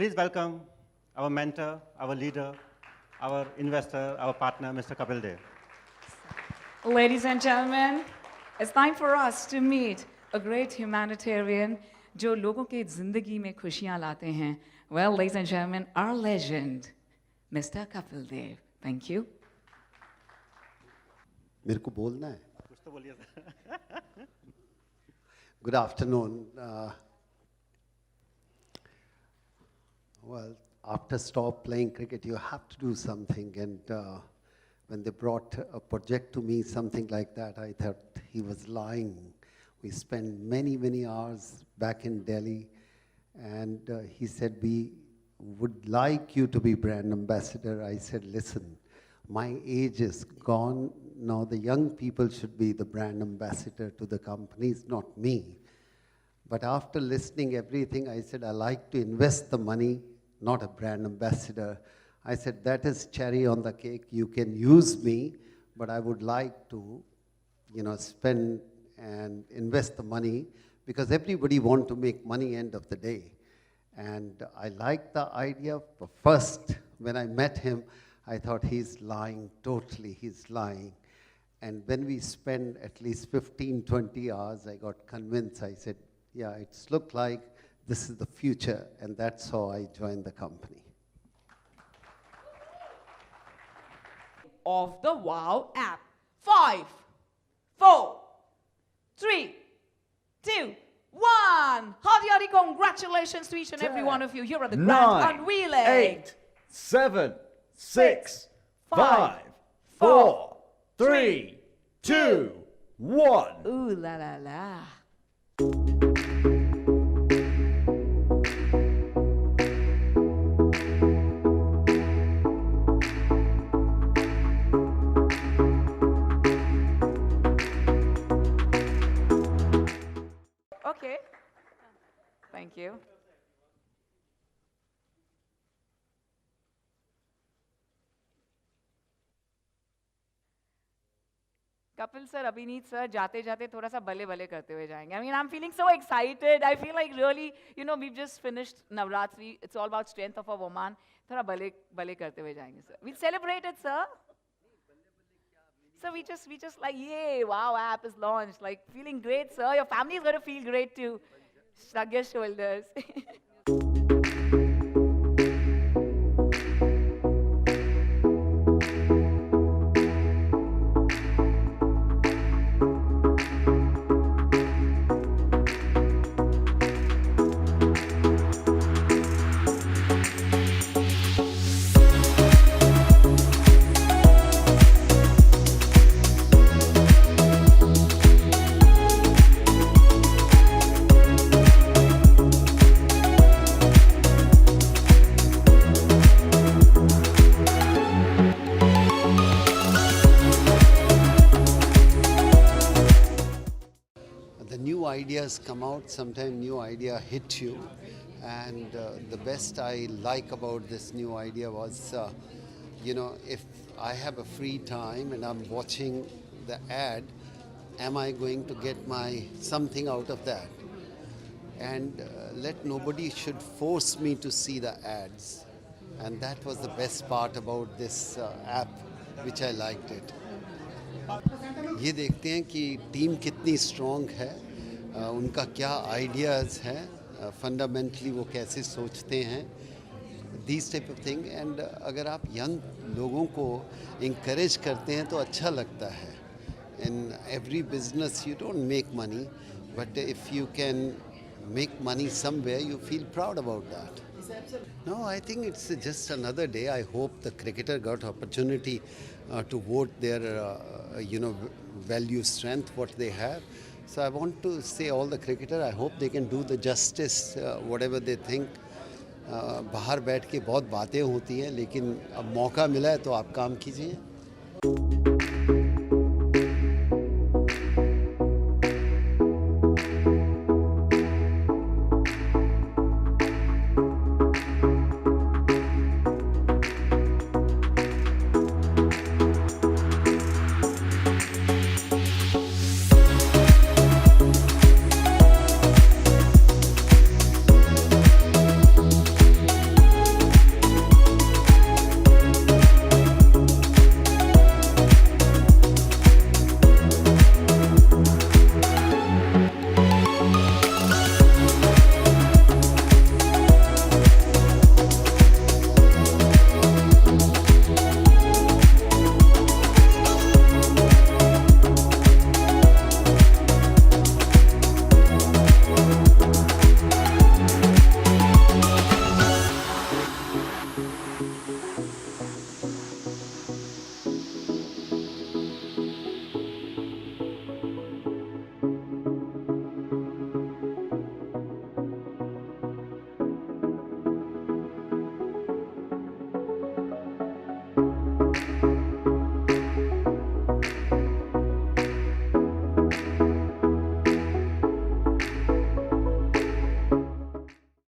Please welcome our mentor, our leader, our investor, our partner, Mr. Kapil Dev. Ladies and gentlemen, it's time for us to meet a great humanitarian जो लोगों के ज़िंदगी में खुशियाँ लाते हैं. Well, ladies and gentlemen, our legend, Mr. Kapil Dev. Thank you. मेरे को बोलना है. कुछ तो बोलिए sir. Good afternoon. Well, after stop playing cricket, you have to do something. And when they brought a project to me, something like that, I thought he was lying. We spent many, many hours back in Delhi. And he said, we would like you to be brand ambassador. I said, listen, my age is gone. Now the young people should be the brand ambassador to the companies, not me. But after listening everything, I said, I like to invest the money, not a brand ambassador. I said, that is cherry on the cake. You can use me, but I would like to, spend and invest the money because everybody wants to make money end of the day. And I liked the idea. But first, when I met him, I thought he's lying, totally, he's lying. And when we spent at least 15, 20 hours, I got convinced. I said, yeah, it's looked like this is the future, and that's how I joined the company. Of the VAOO app. 5, 4, 3, 2, 1. Hearty congratulations to each and every one of you here at the Grand Unveiling. 8, 7, 6, 5, 4, 3, 2, 1. Ooh la la la. Okay. Thank you. Kapil sir, Abhineet sir, जाते थोड़ा सा भले करते हुए जाएंगे. I mean, I'm feeling so excited. I feel like really, we've just finished Navratri. It's all about strength of a woman. थोड़ा भले करते हुए जाएंगे, sir. We'll celebrate it, sir. So we just like, yay, wow, app is launched. Like, feeling great, sir. Your family is going to feel great too. Shrug your shoulders. New ideas come out, sometimes new idea hit you. And the best I like about this new idea was, if I have a free time and I'm watching the ad, am I going to get something out of that? And nobody should force me to see the ads. And that was the best part about this app, which I liked it. ये देखते हैं कि team कितनी strong है, उनका क्या ideas हैं, fundamentally वो कैसे सोचते हैं, these type of thing. And अगर आप यंग लोगों को इंकरेज करते हैं तो अच्छा लगता है. In every business you don't make money, but if you can make money somewhere, you feel proud about that. No, I think it's just another day. I hope the cricketer got opportunity to vote their, value strength, what they have. So I want to say all the cricketer, I hope they can do the justice, whatever they think. बाहर बैठ के बहुत बातें होती हैं, लेकिन अब मौका मिला है तो आप काम कीजिए.